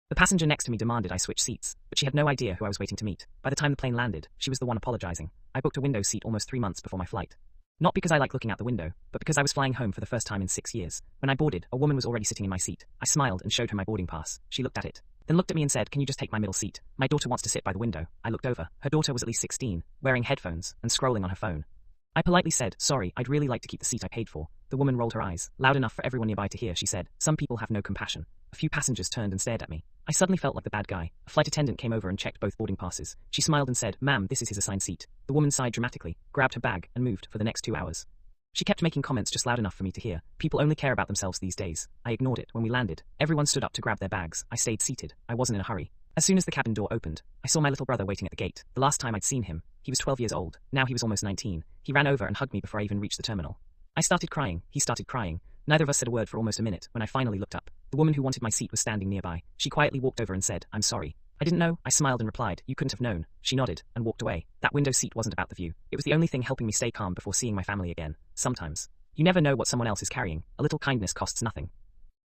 The passenger next to me demanded I switch seats, but she had no idea who I was waiting to meet. By the time the plane landed, she was the one apologizing. I booked a window seat almost 3 months before my flight. Not because I like looking out the window, but because I was flying home for the first time in 6 years. When I boarded, a woman was already sitting in my seat. I smiled and showed her my boarding pass. She looked at it, then looked at me and said, "Can you just take my middle seat? My daughter wants to sit by the window." I looked over. Her daughter was at least 16, wearing headphones and scrolling on her phone. I politely said, "Sorry, I'd really like to keep the seat I paid for." The woman rolled her eyes, loud enough for everyone nearby to hear. She said, "Some people have no compassion." A few passengers turned and stared at me. I suddenly felt like the bad guy. A flight attendant came over and checked both boarding passes. She smiled and said, "Ma'am, this is his assigned seat." The woman sighed dramatically, grabbed her bag, and moved for the next 2 hours. She kept making comments just loud enough for me to hear. People only care about themselves these days. I ignored it. When we landed, everyone stood up to grab their bags. I stayed seated. I wasn't in a hurry. As soon as the cabin door opened, I saw my little brother waiting at the gate. The last time I'd seen him, he was 12 years old. Now he was almost 19. He ran over and hugged me before I even reached the terminal. I started crying. He started crying. Neither of us said a word for almost a minute. When I finally looked up, the woman who wanted my seat was standing nearby. She quietly walked over and said, "I'm sorry." I didn't know. I smiled and replied, "You couldn't have known." She nodded and walked away. That window seat wasn't about the view. It was the only thing helping me stay calm before seeing my family again. Sometimes you never know what someone else is carrying. A little kindness costs nothing.